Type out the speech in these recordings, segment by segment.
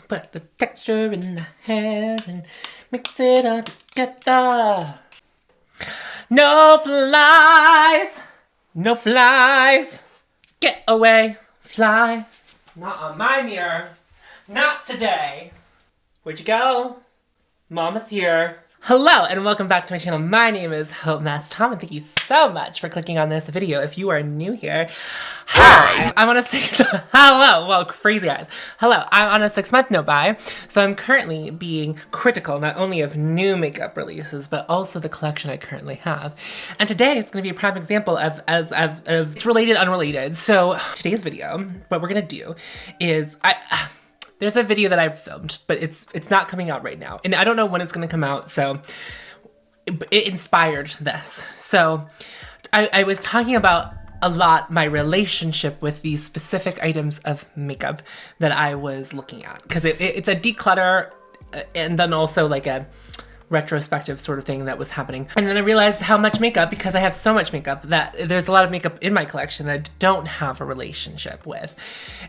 Put the texture in the hair and mix it all together. No flies, no flies. Get away, fly. Not on my mirror, not today. Where'd you go? Mama's here. Hello and welcome back to my channel. My name is hautemesstom and thank you so much for clicking on this video. If you are new here, hi! I'm on a crazy eyes. Hello, I'm on a 6-month no buy, so I'm currently being critical not only of new makeup releases, but also the collection I currently have. And today it's going to be a prime example of it's related, unrelated. So today's video, what we're going to do is there's a video that I filmed, but it's not coming out right now. And I don't know when it's gonna come out, so it inspired this. So I was talking about a lot my relationship with these specific items of makeup that I was looking at. Because it's a declutter and then also like a retrospective sort of thing that was happening. And then I realized how much makeup, because I have so much makeup, that there's a lot of makeup in my collection that I don't have a relationship with.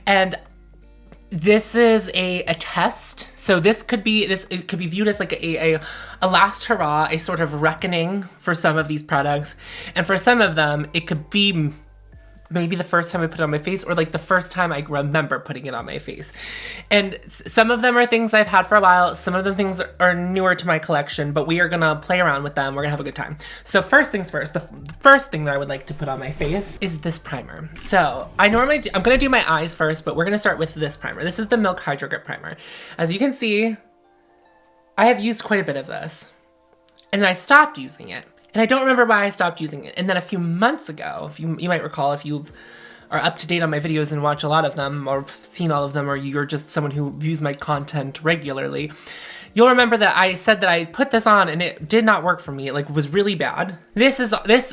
And this is a test. So it could be viewed as like a last hurrah, a sort of reckoning for some of these products. And for some of them, it could be maybe the first time I put it on my face or like the first time I remember putting it on my face. And some of them are things I've had for a while. Some of them things are newer to my collection, but we are gonna play around with them. We're gonna have a good time. So first things first, the first thing that I would like to put on my face is this primer. So I'm gonna do my eyes first, but we're gonna start with this primer. This is the Milk Hydro Grip Primer. As you can see, I have used quite a bit of this and then I stopped using it. And I don't remember why I stopped using it. And then a few months ago, if you might recall, if you are up to date on my videos and watch a lot of them or seen all of them, or you're just someone who views my content regularly, you'll remember that I said that I put this on and it did not work for me. It like was really bad. This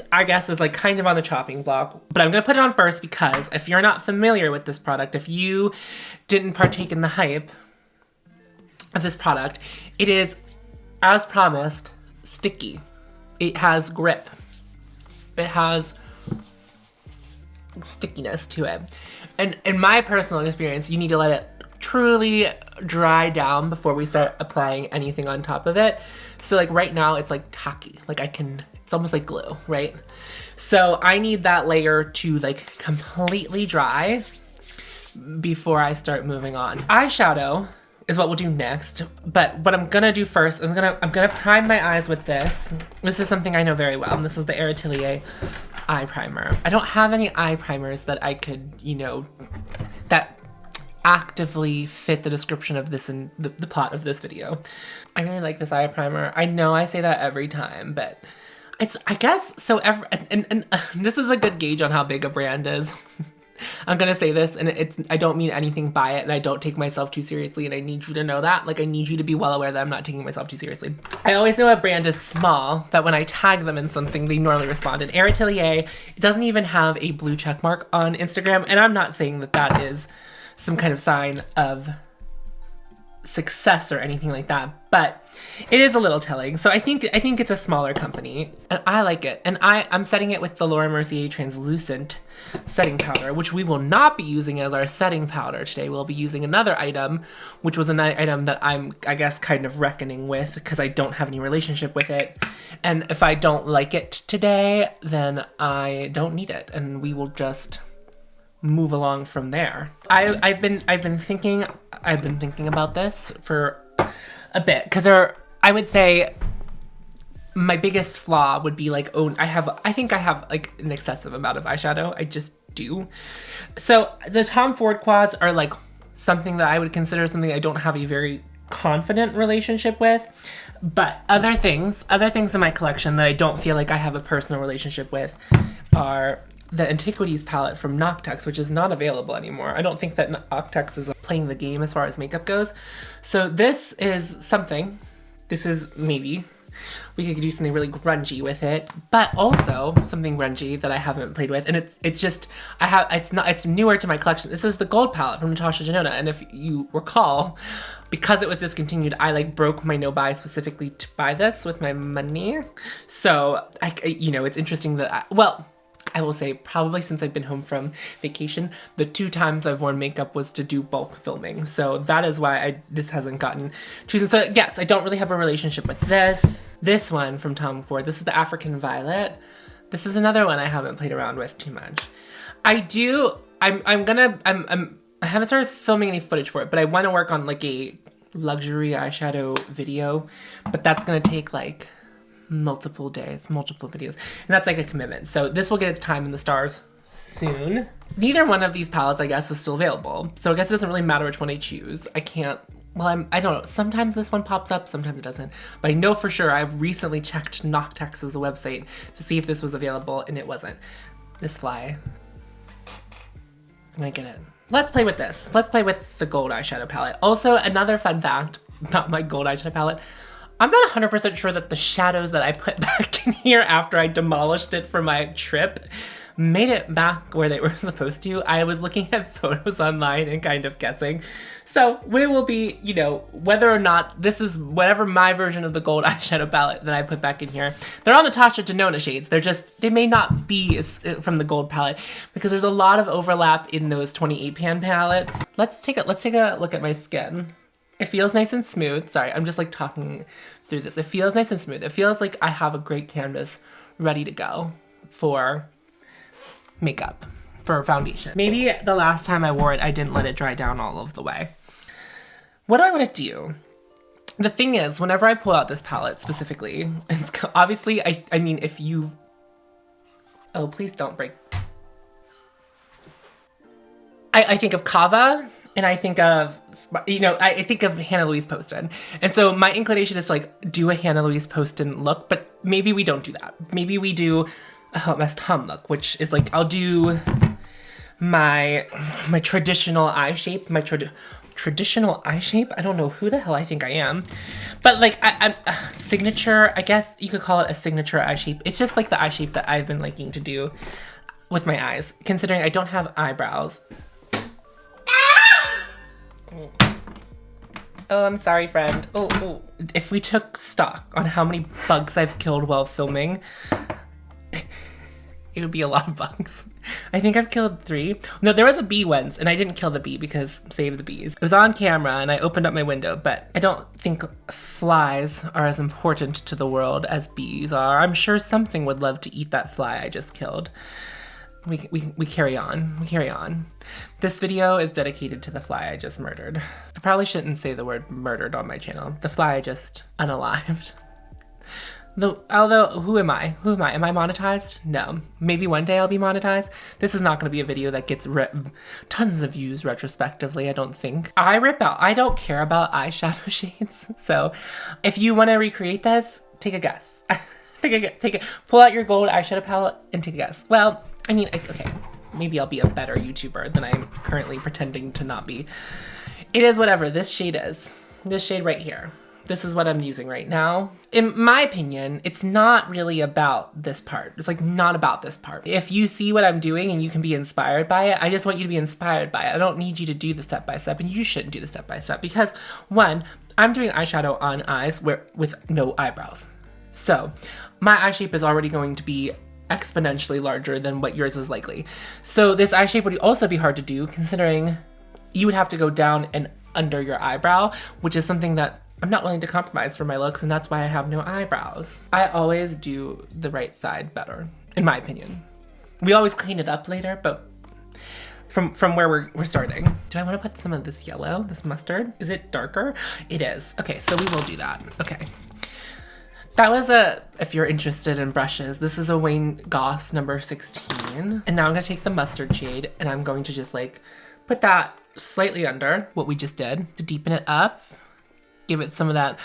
I guess is like kind of on the chopping block, but I'm gonna put it on first because if you're not familiar with this product, if you didn't partake in the hype of this product, it is, as promised, sticky. It has grip. It has stickiness to it. And in my personal experience, you need to let it truly dry down before we start applying anything on top of it. So like right now it's like tacky. Like it's almost like glue, right? So I need that layer to like completely dry before I start moving on. Eyeshadow is what we'll do next, but what I'm gonna do first is I'm gonna prime my eyes with this. This is something I know very well. This is the Aerotelier Eye Primer. I don't have any eye primers that I could, that actively fit the description of this and the plot of this video. I really like this eye primer. I know I say that every time, but I guess, so and this is a good gauge on how big a brand is. I'm gonna say this, and I don't mean anything by it, and I don't take myself too seriously, and I need you to know that. Like, I need you to be well aware that I'm not taking myself too seriously. I always know a brand is small, that when I tag them in something, they normally respond. And Aerotelier, it doesn't even have a blue check mark on Instagram, and I'm not saying that that is some kind of sign of success or anything like that, but it is a little telling. So I think it's a smaller company, and I like it. And I'm setting it with the Laura Mercier translucent setting powder, which we will not be using as our setting powder today. We'll be using another item, which was another item that I'm, I guess, kind of reckoning with because I don't have any relationship with it. And if I don't like it today, then I don't need it, and we will just move along from there. I've been thinking about this for a bit because I would say my biggest flaw would be like, I think I have like an excessive amount of eyeshadow. I just do. So the Tom Ford quads are like something that I would consider something I don't have a very confident relationship with. But other things in my collection that I don't feel like I have a personal relationship with are the Antiquities palette from Noctex, which is not available anymore. I don't think that Noctex is playing the game as far as makeup goes. So this is maybe we could do something really grungy with it, but also something grungy that I haven't played with, and it's newer to my collection. This is the gold palette from Natasha, Denona, and if you recall, because it was discontinued, I like broke my no buy specifically to buy this with my money. So it's interesting that I will say probably since I've been home from vacation, the 2 times I've worn makeup was to do bulk filming. So that is why this hasn't gotten chosen. So yes, I don't really have a relationship with this. This one from Tom Ford, this is the African Violet. This is another one I haven't played around with too much. I haven't started filming any footage for it, but I want to work on like a luxury eyeshadow video, but that's gonna take like multiple days, multiple videos, and that's like a commitment. So this will get its time in the stars soon. Neither one of these palettes, I guess, is still available. So I guess it doesn't really matter which one I choose. I don't know. Sometimes this one pops up, sometimes it doesn't. But I know for sure I recently checked Noctex's website to see if this was available, and it wasn't. This fly. I'm gonna get it. Let's play with this. Let's play with the gold eyeshadow palette. Also, another fun fact about my gold eyeshadow palette. I'm not 100% sure that the shadows that I put back in here after I demolished it for my trip made it back where they were supposed to. I was looking at photos online and kind of guessing. So we will be, you know, whether or not this is whatever my version of the gold eyeshadow palette that I put back in here. They're all Natasha Denona shades. They may not be from the gold palette because there's a lot of overlap in those 28 pan palettes. Let's take a look at my skin. It feels nice and smooth. Sorry, I'm just like talking through this. It feels nice and smooth. It feels like I have a great canvas ready to go for makeup, for foundation. Maybe the last time I wore it, I didn't let it dry down all of the way. What do I want to do? The thing is, whenever I pull out this palette specifically, it's obviously, I mean, if you, oh, please don't break. I think of Kava, and I think of, you know, I think of Hannah Louise Poston. And so my inclination is to like do a Hannah Louise Poston look, but maybe we don't do that. Maybe we do a hautemesstom look, which is like, I'll do my traditional eye shape, traditional eye shape. I don't know who the hell I think I am, but like I'm signature, I guess you could call it a signature eye shape. It's just like the eye shape that I've been liking to do with my eyes, considering I don't have eyebrows. Oh, I'm sorry, friend. Oh. If we took stock on how many bugs I've killed while filming, it would be a lot of bugs. I think I've killed 3. No, there was a bee once, and I didn't kill the bee because save the bees. It was on camera, and I opened up my window, but I don't think flies are as important to the world as bees are. I'm sure something would love to eat that fly I just killed. We carry on. We carry on. This video is dedicated to the fly I just murdered. I probably shouldn't say the word murdered on my channel. The fly I just unalived. Although, who am I? Who am I? Am I monetized? No. Maybe one day I'll be monetized. This is not going to be a video that gets tons of views retrospectively, I don't think. I don't care about eyeshadow shades. So if you want to recreate this, take a guess. Pull out your gold eyeshadow palette and take a guess. Well, I mean, okay, maybe I'll be a better YouTuber than I'm currently pretending to not be. It is whatever this shade is. This shade right here. This is what I'm using right now. In my opinion, it's not really about this part. It's like not about this part. If you see what I'm doing and you can be inspired by it, I just want you to be inspired by it. I don't need you to do the step-by-step, and you shouldn't do the step-by-step because, one, I'm doing eyeshadow on eyes with no eyebrows. So my eye shape is already going to be exponentially larger than what yours is likely. So this eye shape would also be hard to do considering you would have to go down and under your eyebrow, which is something that I'm not willing to compromise for my looks, and that's why I have no eyebrows. I always do the right side better, in my opinion. We always clean it up later, but from where we're starting. Do I want to put some of this yellow, this mustard? Is it darker? It is. Okay, so we will do that. Okay. That was if you're interested in brushes, this is a Wayne Goss number 16. And now I'm gonna take the mustard shade and I'm going to just like put that slightly under what we just did to deepen it up. Give it some of that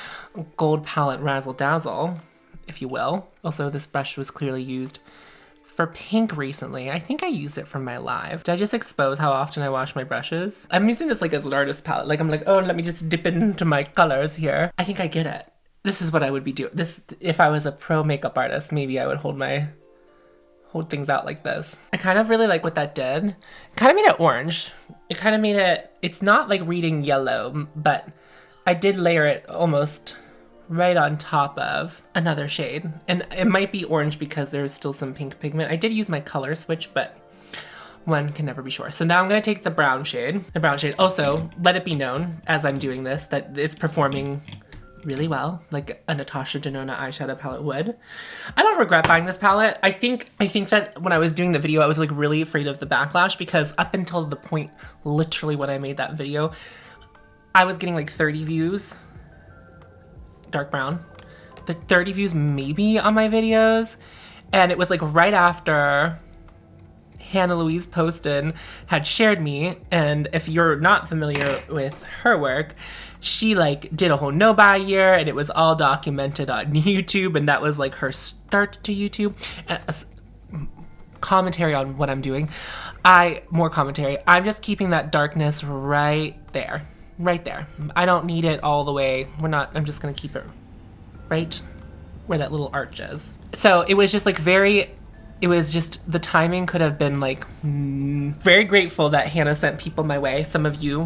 gold palette razzle dazzle, if you will. Also, this brush was clearly used for pink recently. I think I used it from my live. Did I just expose how often I wash my brushes? I'm using this like as an artist palette. Like I'm like, oh, let me just dip into my colors here. I think I get it. This is what I would be doing. This, if I was a pro makeup artist, maybe I would hold things out like this. I kind of really like what that did. It kind of made it orange. It kind of made it, it's not like reading yellow, but I did layer it almost right on top of another shade. And it might be orange because there's still some pink pigment. I did use my color switch, but one can never be sure. So now I'm gonna take the brown shade. Also, let it be known as I'm doing this that it's performing really well, like a Natasha Denona eyeshadow palette would. I don't regret buying this palette. I think that when I was doing the video, I was like really afraid of the backlash because up until the point, literally when I made that video, I was getting like 30 views, dark brown, the 30 views maybe on my videos. And it was like right after Hannah Louise Poston had shared me, and if you're not familiar with her work, she like did a whole no-buy year and it was all documented on YouTube, and that was like her start to YouTube. And commentary on what I'm doing. More commentary. I'm just keeping that darkness right there. Right there. I don't need it all the way. I'm just gonna keep it right where that little arch is. So it was just like the timing could have been like, very grateful that Hannah sent people my way. Some of you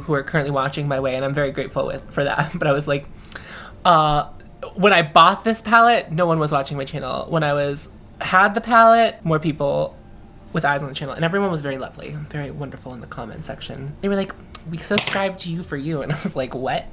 who are currently watching my way, and I'm very grateful for that. But I was like, when I bought this palette, no one was watching my channel. When I had the palette, more people with eyes on the channel, and everyone was very lovely, very wonderful in the comment section. They were like, we subscribed to you for you. And I was like, what?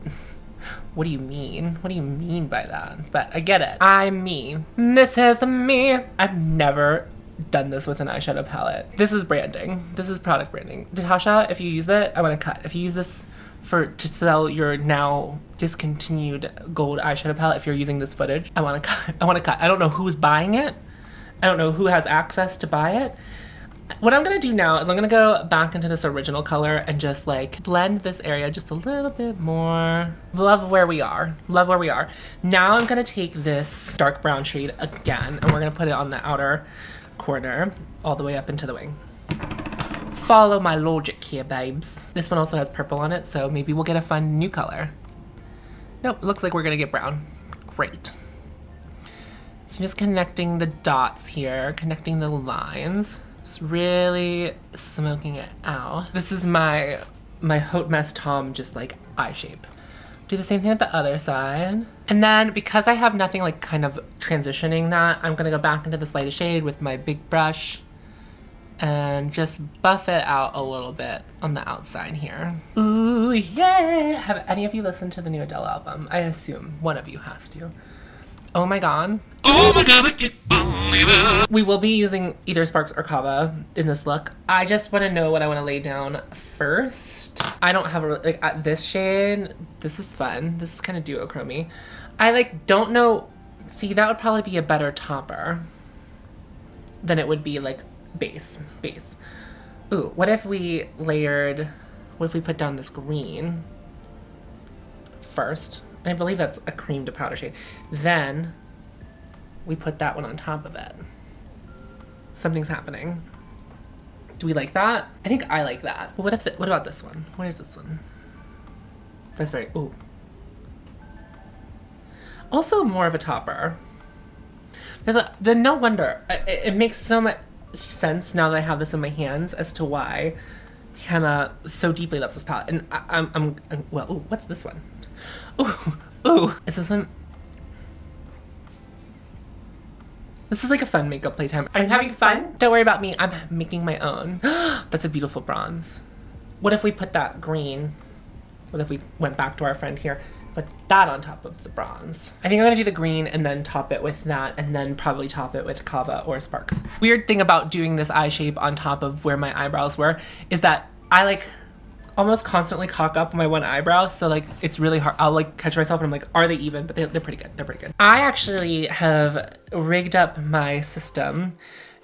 What do you mean? What do you mean by that? But I get it. I'm me. This is me. I've never done this with an eyeshadow palette. This is branding. This is product branding. Natasha, if you use it, I want to cut. If you use this to sell your now discontinued gold eyeshadow palette, if you're using this footage, I want to cut. I want to cut. I don't know who's buying it. I don't know who has access to buy it. What I'm gonna do now is I'm gonna go back into this original color and just like blend this area just a little bit more. Love where we are. Love where we are. Now I'm gonna take this dark brown shade again and we're gonna put it on the outer corner all the way up into the wing. Follow my logic here, babes. This one also has purple on it, so maybe we'll get a fun new color. Nope, it looks like we're gonna get brown. Great. So just connecting the dots here, connecting the lines. Just really smoking it out. This is my hautemesstom just like eye shape. Do the same thing with the other side. And then because I have nothing like kind of transitioning that, I'm gonna go back into this lighter shade with my big brush and just buff it out a little bit on the outside here. Ooh, yeah! Have any of you listened to the new Adele album? I assume one of you has to. Oh my god. Oh my god, I can't believe it. We will be using either Sparks or Kava in this look. I just want to know what I want to lay down first. I don't have this shade. This is fun. This is kind of duochrome-y. I like don't know. See, that would probably be a better topper than it would be like base. Ooh, what if we put down this green first? And I believe that's a cream to powder shade. Then we put that one on top of it. Something's happening. Do we like that? I think I like that. But what about this one? What is this one? That's very, ooh. Also more of a topper. No wonder. It makes so much sense now that I have this in my hands as to why Hannah so deeply loves this palette. And I'm well, ooh, what's this one? Ooh, is this one? This is like a fun makeup playtime. I'm having fun. Don't worry about me, I'm making my own. That's a beautiful bronze. What if we put that green? What if we went back to our friend here, put that on top of the bronze? I think I'm gonna do the green and then top it with that and then probably top it with Kava or Sparks. Weird thing about doing this eye shape on top of where my eyebrows were is that I like almost constantly cock up my one eyebrow, so like it's really hard. I'll like catch myself and I'm like, are they even? But they're pretty good. They're pretty good. I actually have rigged up my system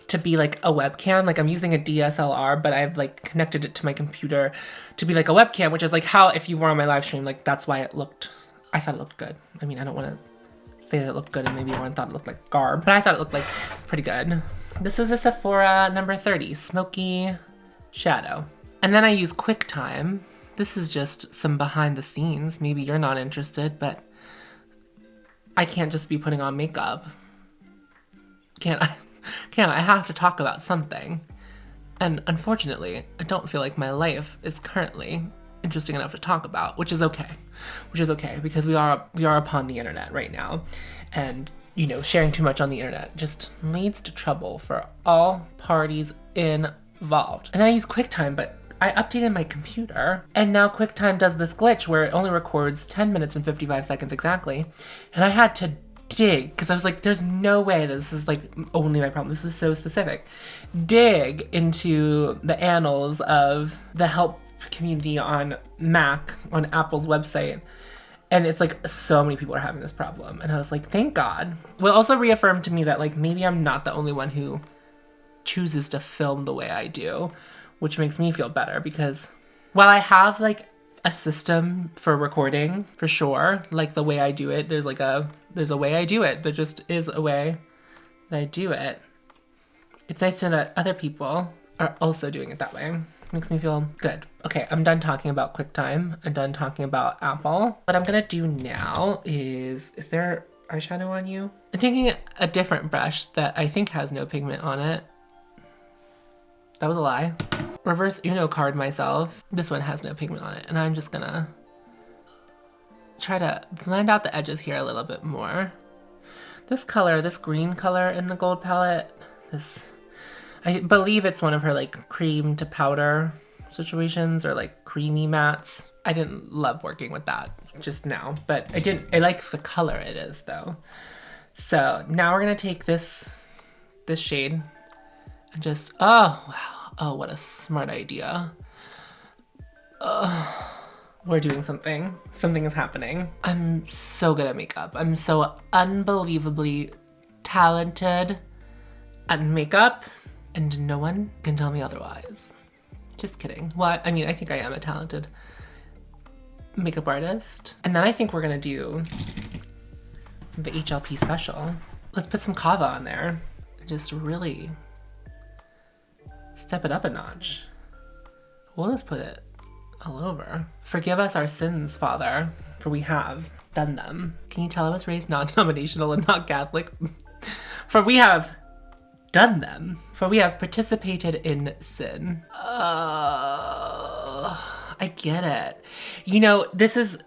to be like a webcam. Like I'm using a DSLR, but I've like connected it to my computer to be like a webcam, which is like how if you were on my live stream, like that's why I thought it looked good. I mean, I don't want to say that it looked good and maybe everyone thought it looked like garb, but I thought it looked like pretty good. This is a Sephora number 30, Smoky Shadow. And then I use QuickTime. This is just some behind the scenes. Maybe you're not interested, but I can't just be putting on makeup. Can't I? I have to talk about something. And unfortunately, I don't feel like my life is currently interesting enough to talk about, which is okay. Because we are upon the internet right now, and you know, sharing too much on the internet just leads to trouble for all parties involved. And then I use QuickTime, but I updated my computer, and now QuickTime does this glitch where it only records 10 minutes and 55 seconds exactly, and I had to dig, because I was like, there's no way this is like only my problem. This is so specific. Dig into the annals of the help community on Mac, on Apple's website, and it's like so many people are having this problem. And I was like, thank God. Well, also reaffirmed to me that like maybe I'm not the only one who chooses to film the way I do, which makes me feel better, because while I have like a system for recording for sure, like the way I do it, there's a way I do it. There just is a way that I do it. It's nice to know that other people are also doing it that way. Makes me feel good. Okay, I'm done talking about QuickTime. I'm done talking about Apple. What I'm gonna do now is there eyeshadow on you? I'm taking a different brush that I think has no pigment on it. That was a lie. Reverse Uno card myself. This one has no pigment on it, and I'm just gonna try to blend out the edges here a little bit more. This color, this green color in the gold palette, I believe it's one of her like cream to powder situations, or like creamy mattes. I didn't love working with that just now, but I like the color it is though. So now we're gonna take this shade and just, oh wow, oh what a smart idea. We're doing something. Something is happening. I'm so good at makeup. I'm so unbelievably talented at makeup, and no one can tell me otherwise. Just kidding. Well, I mean, I think I am a talented makeup artist. And then I think we're gonna do the HLP special. Let's put some kava on there and just really step it up a notch. We'll just put it all over. Forgive us our sins, Father, for we have done them. Can you tell I was raised non-denominational and not Catholic? For we have done them. For we have participated in sin. I get it. You know, this is,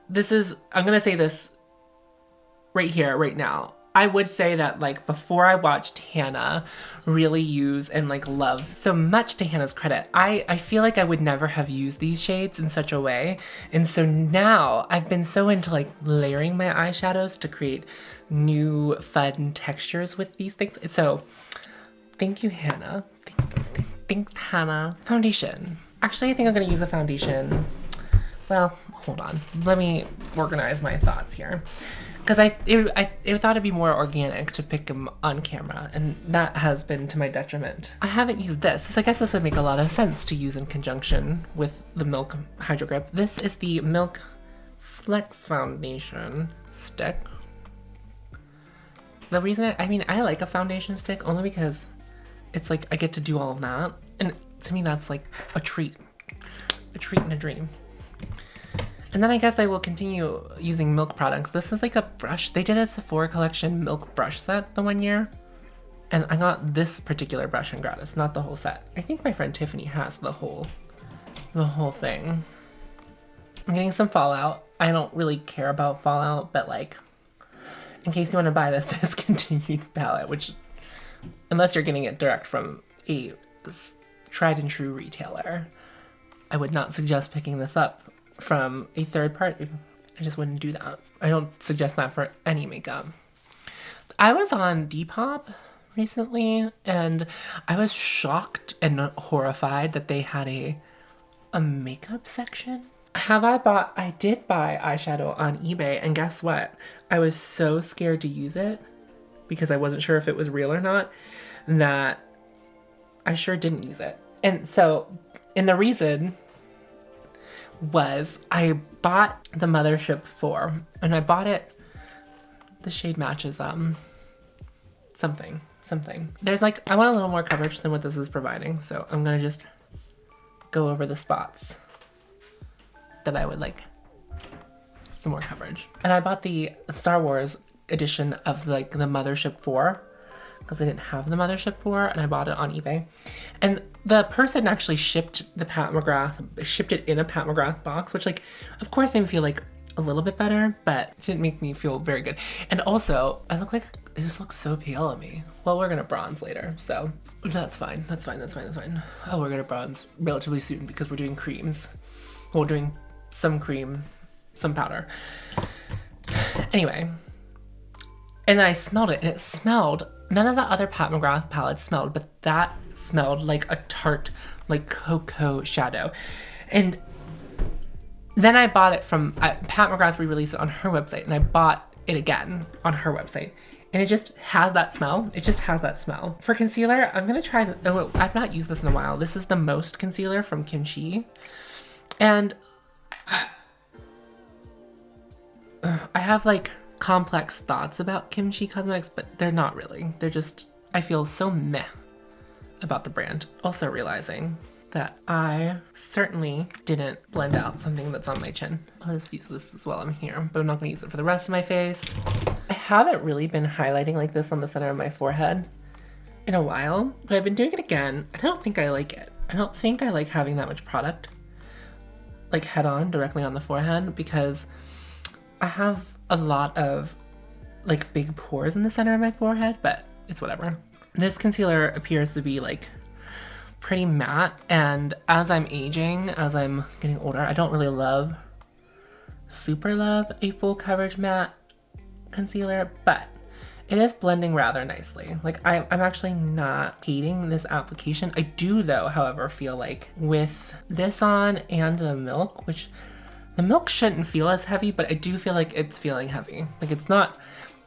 I'm gonna say this right here, right now. I would say that like before I watched Hannah really use and like love, so much to Hannah's credit, I feel like I would never have used these shades in such a way. And so now I've been so into like layering my eyeshadows to create new fun textures with these things. So thank you, Hannah. Thanks, Hannah. Foundation. Actually, I think I'm gonna use a foundation. Well, hold on. Let me organize my thoughts here. Because I thought it'd be more organic to pick them on camera, and that has been to my detriment. I haven't used this. I guess this would make a lot of sense to use in conjunction with the Milk Hydro Grip. This is the Milk Flex Foundation stick. The reason, I like a foundation stick only because it's like I get to do all of that. And to me, that's like a treat and a dream. And then I guess I will continue using Milk products. This is like a brush. They did a Sephora collection Milk brush set the one year. And I got this particular brush in gratis, not the whole set. I think my friend Tiffany has the whole thing. I'm getting some Fallout. I don't really care about Fallout, but like, in case you want to buy this discontinued palette, which, unless you're getting it direct from a tried and true retailer, I would not suggest picking this up from a third party. I just wouldn't do that. I don't suggest that for any makeup. I was on Depop recently, and I was shocked and horrified that they had a makeup section. I did buy eyeshadow on eBay, and guess what? I was so scared to use it because I wasn't sure if it was real or not, that I sure didn't use it. And so, and the reason was I bought the Mothership 4, and I bought it, the shade matches something. There's like, I want a little more coverage than what this is providing, so I'm gonna just go over the spots that I would like some more coverage. And I bought the Star Wars edition of like the Mothership 4, because I didn't have the Mothership 4 and I bought it on eBay. And the person actually shipped the Pat McGrath, shipped it in a Pat McGrath box, which like, of course made me feel like a little bit better, but it didn't make me feel very good. And also, I look like, it just looks so pale on me. Well, we're gonna bronze later, so that's fine, that's fine, that's fine, that's fine. Oh, we're gonna bronze relatively soon because we're doing creams. We're doing some cream, some powder. Anyway, and then I smelled it, and it smelled, none of the other Pat McGrath palettes smelled, but that smelled like a tart, like cocoa shadow. And then I bought it from, Pat McGrath re-released it on her website, and I bought it again on her website. And it just has that smell. It just has that smell. For concealer, I'm gonna try, oh, I've not used this in a while. This is the Most concealer from Kimchi. And I have like complex thoughts about Kimchi Cosmetics, but they're not really. They're just, I feel so meh about the brand. Also realizing that I certainly didn't blend out something that's on my chin. I'll just use this as well, I'm here, but I'm not gonna use it for the rest of my face. I haven't really been highlighting like this on the center of my forehead in a while, but I've been doing it again. I don't think I like it. I don't think I like having that much product like head on directly on the forehead because I have a lot of like big pores in the center of my forehead, but it's whatever. This concealer appears to be like pretty matte, and as I'm aging, as I'm getting older, I don't really super love a full coverage matte concealer, but it is blending rather nicely. Like I'm actually not hating this application. I do though, however, feel like with this on and the Milk, which the Milk shouldn't feel as heavy, but I do feel like it's feeling heavy. Like it's not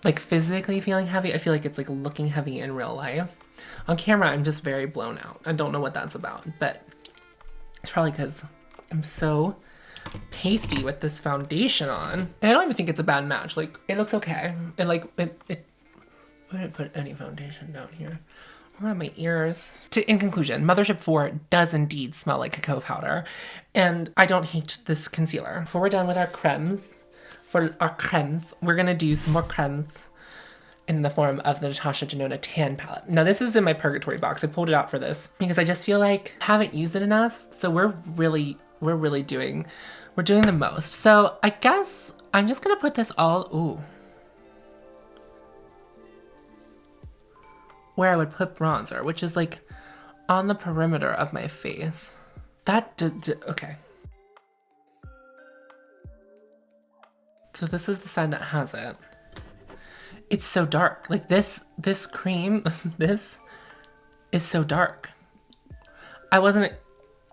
like physically feeling heavy. I feel like it's like looking heavy in real life. On camera, I'm just very blown out. I don't know what that's about, but it's probably because I'm so pasty with this foundation on. And I don't even think it's a bad match. Like, it looks okay. I didn't put any foundation down here. Around my ears. In conclusion, Mothership 4 does indeed smell like cacao powder, and I don't hate this concealer. Before we're done with our cremes, we're gonna do some more cremes in the form of the Natasha Denona Tan Palette. Now this is in my purgatory box. I pulled it out for this because I just feel like I haven't used it enough. So we're doing the most. So I guess I'm just gonna put this all, where I would put bronzer, which is like on the perimeter of my face. Okay. So this is the side that has it. It's so dark. Like this cream, this is so dark.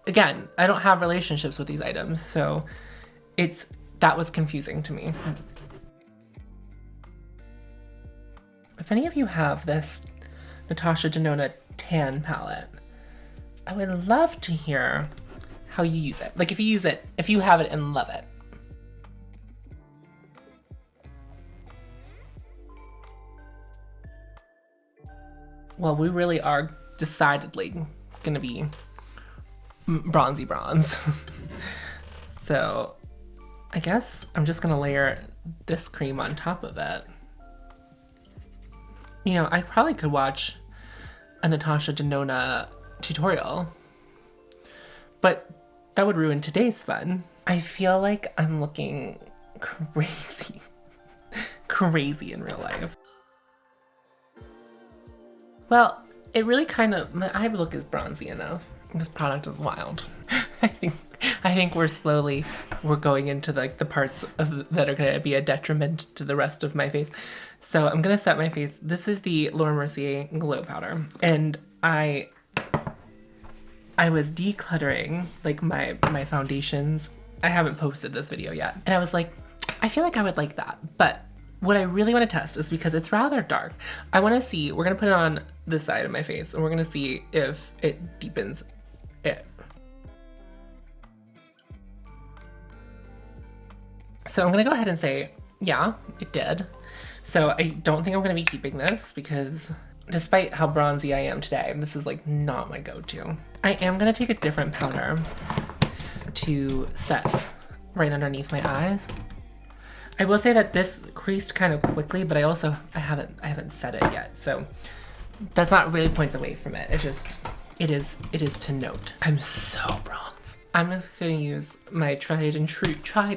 Again, I don't have relationships with these items, so that was confusing to me. If any of you have this Natasha Denona Tan Palette, I would love to hear how you use it. Like if you have it and love it. Well, we really are decidedly gonna be bronzy bronze. So I guess I'm just gonna layer this cream on top of it. You know, I probably could watch a Natasha Denona tutorial, but that would ruin today's fun. I feel like I'm looking crazy, crazy in real life. Well, it really kind of, my eye look is bronzy enough. This product is wild. I think we're going into like the parts that are gonna be a detriment to the rest of my face. So I'm gonna set my face. This is the Laura Mercier Glow Powder. And I was decluttering like my foundations. I haven't posted this video yet. And I was like, I feel like I would like that. But what I really want to test is because it's rather dark. I want to see, we're going to put it on this side of my face and we're going to see if it deepens it. So I'm going to go ahead and say, yeah, it did. So I don't think I'm going to be keeping this because despite how bronzy I am today, this is like not my go-to. I am going to take a different powder to set right underneath my eyes. I will say that this creased kind of quickly, but I haven't set it yet. So That's not really points away from it. It's just, it is to note. I'm so bronzed. I'm just gonna use my tried and true,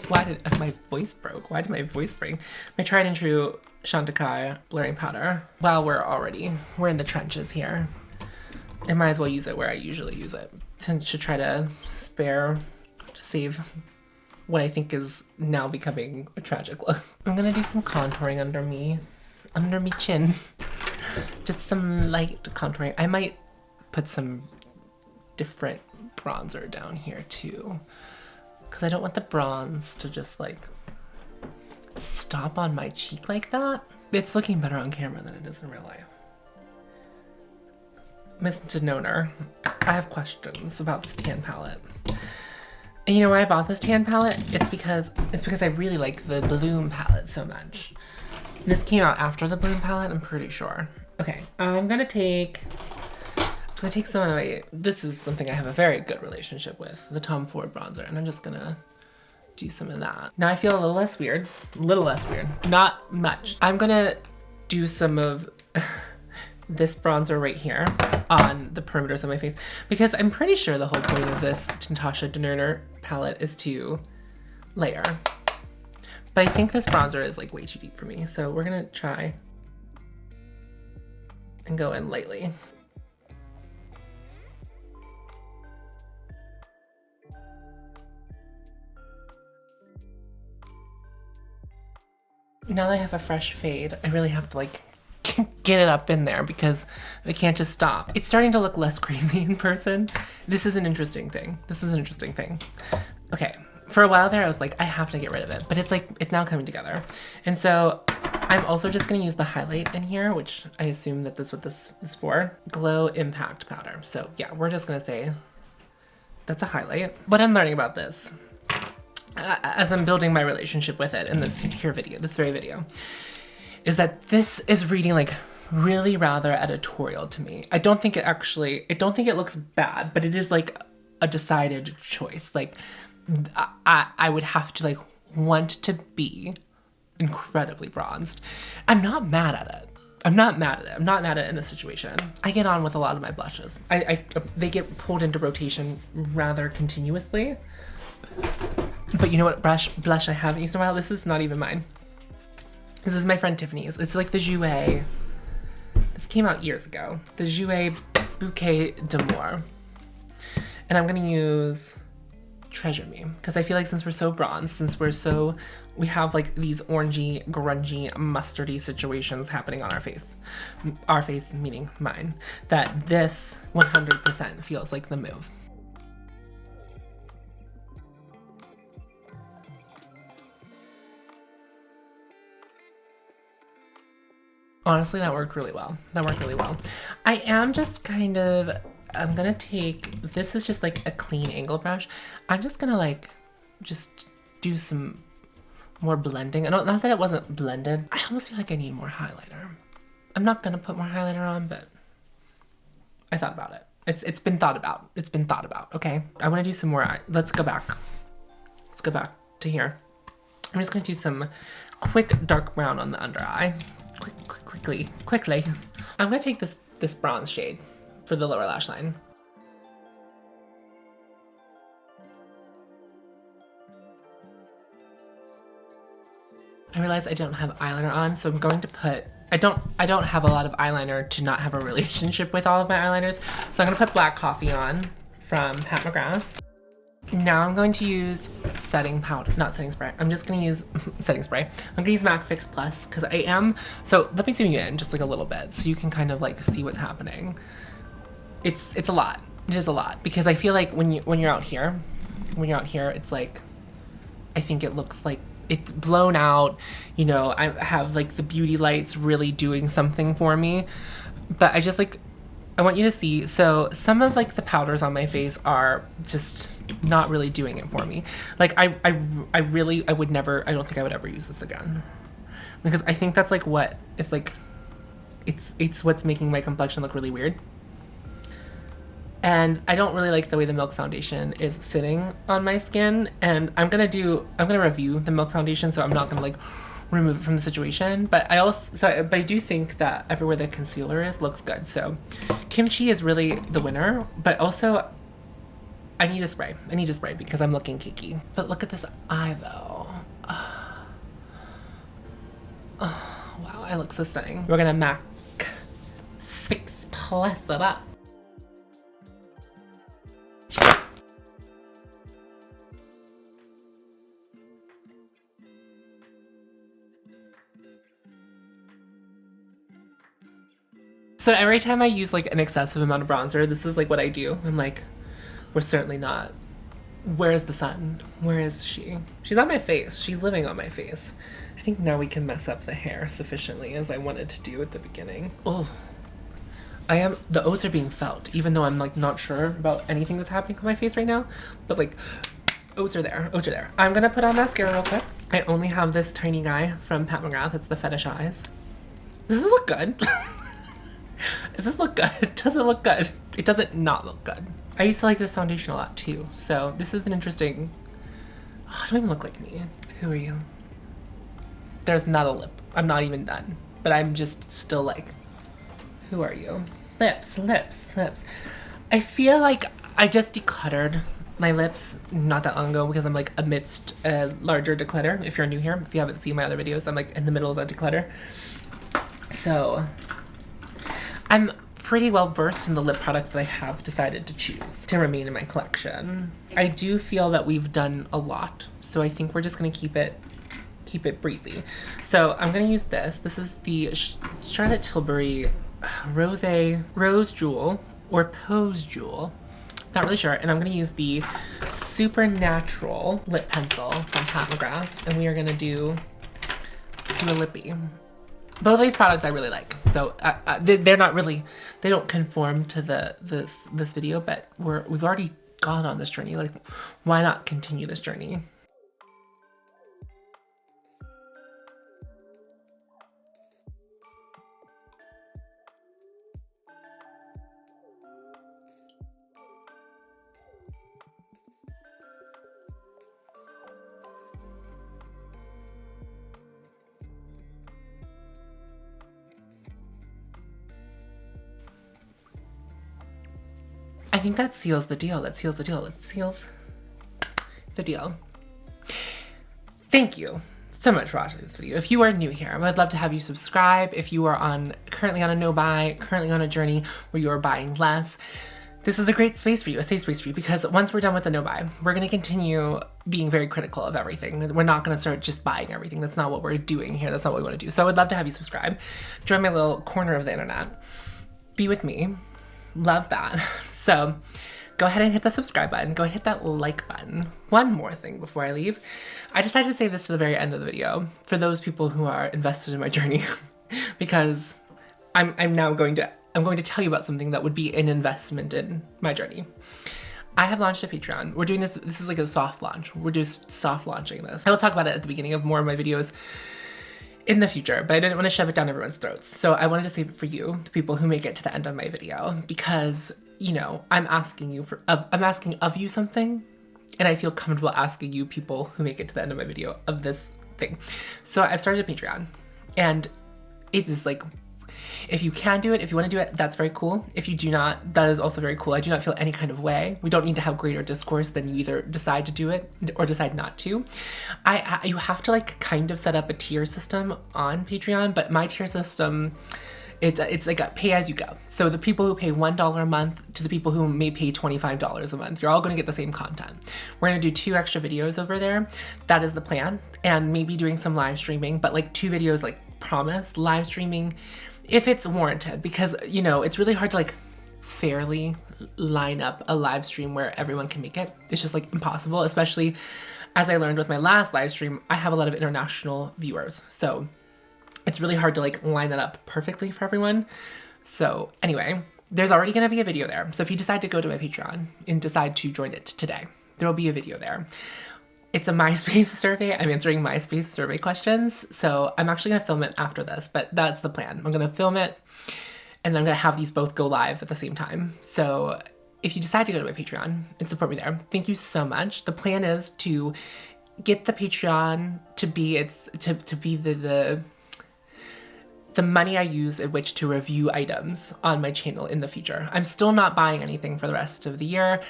why did my voice broke? Why did my voice break? My tried and true Chantecaille blurring powder. While we're in the trenches here. I might as well use it where I usually use it. To try to save what I think is now becoming a tragic look. I'm gonna do some contouring under me chin. Just some light contouring. I might put some different bronzer down here too, because I don't want the bronze to just like stop on my cheek like that. It's looking better on camera than it is in real life. Miss Denona, I have questions about this tan palette. And you know why I bought this tan palette? It's because I really like the Bloom palette so much. This came out after the Bloom palette, I'm pretty sure. Okay, I'm gonna take some of my, this is something I have a very good relationship with, the Tom Ford bronzer, and I'm just gonna do some of that. Now I feel a little less weird, not much. I'm gonna do some of this bronzer right here on the perimeters of my face, because I'm pretty sure the whole point of this Natasha Denona palette is to layer. But I think this bronzer is like way too deep for me, so we're gonna try and go in lightly. Now that I have a fresh fade, I really have to like get it up in there because I can't just stop. It's starting to look less crazy in person. This is an interesting thing. Okay, for a while there I was like, I have to get rid of it, but it's like, it's now coming together. And so I'm also just gonna use the highlight in here, which I assume that that's what this is for. Glow Impact Powder. So yeah, we're just gonna say that's a highlight. What I'm learning about this, as I'm building my relationship with it in this very video, is that this is reading like really rather editorial to me. I don't think it looks bad, but it is like a decided choice. Like I would have to like want to be incredibly bronzed. I'm not mad at it. I'm not mad at it in this situation. I get on with a lot of my blushes. They get pulled into rotation rather continuously. But you know what blush I haven't used in a while? This is not even mine. This is my friend Tiffany's. It's like the Jouer. This came out years ago. The Jouer Bouquet d'Amour. And I'm gonna use Treasure Me, because I feel like since we're so bronzed, we have like these orangey, grungy, mustardy situations happening on our face. Our face meaning mine. That this 100% feels like the move. Honestly, that worked really well. I am just kind of, I'm gonna take, this is just like a clean angle brush. I'm just gonna like, just do some more blending. Not that it wasn't blended. I almost feel like I need more highlighter. I'm not gonna put more highlighter on, but I thought about it. It's been thought about, okay? I wanna do some more, let's go back to here. I'm just gonna do some quick dark brown on the under eye. Quickly. I'm gonna take this bronze shade for the lower lash line. I realize I don't have eyeliner on, so I'm going to put, I don't have a lot of eyeliner to not have a relationship with all of my eyeliners, so I'm gonna put Black Coffee on from Pat McGrath. Now I'm going to use setting powder, not setting spray. I'm just gonna use setting spray. I'm gonna use MAC Fix Plus because so let me zoom you in just like a little bit so you can kind of like see what's happening. It's a lot. It is a lot because I feel like when you're out here, it's like, I think it looks like it's blown out. You know, I have like the beauty lights really doing something for me, but I want you to see, so some of like the powders on my face are just not really doing it for me. Like I don't think I would ever use this again. Because I think that's like what, it's like, it's what's making my complexion look really weird. And I don't really like the way the Milk Foundation is sitting on my skin. And I'm gonna review the Milk Foundation, so I'm not gonna like remove it from the situation. But but I do think that everywhere the concealer is looks good. So Kimchi is really the winner, but also I need a spray. I need a spray because I'm looking cakey. But look at this eye though. Oh, wow, I look so stunning. We're gonna MAC Fix Plus it up. So every time I use like an excessive amount of bronzer, this is like what I do. I'm like, we're certainly not. Where is the sun? Where is she? She's on my face. She's living on my face. I think now we can mess up the hair sufficiently as I wanted to do at the beginning. Oh, the oats are being felt, even though I'm like not sure about anything that's happening on my face right now. But like, oats are there, oats are there. I'm gonna put on mascara real quick. I only have this tiny guy from Pat McGrath. It's the Fetish Eyes. Does this look good? Does this look good? Does it look good? It doesn't not look good. I used to like this foundation a lot too. So this is an interesting, oh, I don't even look like me. Who are you? There's not a lip. I'm not even done. But I'm just still like, who are you? Lips, lips, lips. I feel like I just decluttered my lips not that long ago because I'm like amidst a larger declutter. If you're new here, if you haven't seen my other videos, I'm like in the middle of a declutter. So I'm pretty well versed in the lip products that I have decided to choose to remain in my collection. I do feel that we've done a lot, so I think we're just gonna keep it breezy. So I'm gonna use this. This is the Charlotte Tilbury Rose Jewel or Pose Jewel. Not really sure. And I'm gonna use the Supernatural lip pencil from Pat McGrath, and we are gonna do a lippy. Both of these products I really like. So they're not really, they don't conform to this video, but we've already gone on this journey. Like, why not continue this journey? I think that seals the deal. That seals the deal. It seals the deal. Thank you so much for watching this video. If you are new here, I would love to have you subscribe. If you are currently on a no buy, currently on a journey where you are buying less, this is a great space for you, a safe space for you, because once we're done with the no buy, we're gonna continue being very critical of everything. We're not gonna start just buying everything. That's not what we're doing here. That's not what we wanna do. So I would love to have you subscribe. Join my little corner of the internet. Be with me. Love that. So go ahead and hit the subscribe button. Go ahead and hit that like button. One more thing before I leave. I decided to save this to the very end of the video for those people who are invested in my journey because I'm going to tell you about something that would be an investment in my journey. I have launched a Patreon. We're doing this is like a soft launch. We're just soft launching this. I will talk about it at the beginning of more of my videos in the future, but I didn't want to shove it down everyone's throats. So I wanted to save it for you, the people who make it to the end of my video, because, you know, I'm asking of you something, and I feel comfortable asking you people who make it to the end of my video of this thing. So I've started a Patreon, and it's just like, if you can do it, if you want to do it, that's very cool. If you do not, that is also very cool. I do not feel any kind of way. We don't need to have greater discourse than you either decide to do it or decide not to. You have to like kind of set up a tier system on Patreon, but my tier system, it's like a pay as you go. So the people who pay $1 a month to the people who may pay $25 a month, you're all going to get the same content. We're going to do 2 extra videos over there. That is the plan. And maybe doing some live streaming, but like 2 videos, like promise live streaming if it's warranted, because, you know, it's really hard to like fairly line up a live stream where everyone can make it. It's just like impossible, especially as I learned with my last live stream, I have a lot of international viewers. So it's really hard to like line that up perfectly for everyone. So anyway, there's already gonna be a video there. So if you decide to go to my Patreon and decide to join it today, there will be a video there. It's a MySpace survey. I'm answering MySpace survey questions. So I'm actually gonna film it after this, but that's the plan. I'm gonna film it and then I'm gonna have these both go live at the same time. So if you decide to go to my Patreon and support me there, thank you so much. The plan is to get the Patreon to be the money I use in which to review items on my channel in the future. I'm still not buying anything for the rest of the year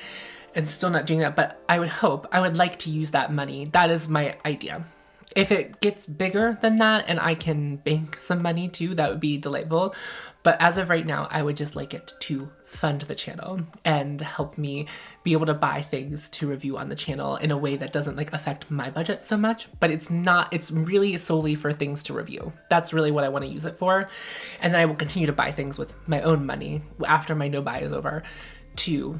and still not doing that, but I would like to use that money. That is my idea. If it gets bigger than that and I can bank some money too, that would be delightful. But as of right now, I would just like it to fund the channel and help me be able to buy things to review on the channel in a way that doesn't like affect my budget so much. But it's really solely for things to review. That's really what I want to use it for. And then I will continue to buy things with my own money after my no buy is over to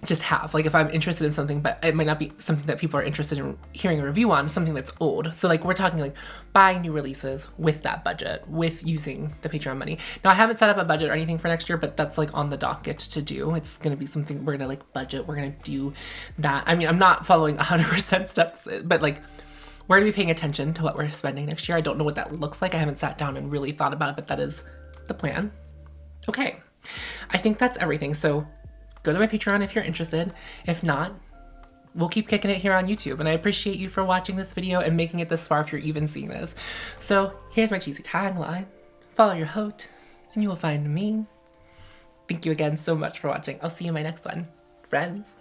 just have, like, if I'm interested in something, but it might not be something that people are interested in hearing a review on, something that's old. So like we're talking like buying new releases with that budget, with using the Patreon money. Now I haven't set up a budget or anything for next year, but that's like on the docket to do. It's going to be something we're going to like budget. We're going to do that. I mean, I'm not following 100% steps, but like we're going to be paying attention to what we're spending next year. I don't know what that looks like. I haven't sat down and really thought about it, but that is the plan. Okay. I think that's everything. So go to my Patreon if you're interested. If not, we'll keep kicking it here on YouTube. And I appreciate you for watching this video and making it this far if you're even seeing this. So here's my cheesy tagline. Follow your haute and you will find me. Thank you again so much for watching. I'll see you in my next one. Friends.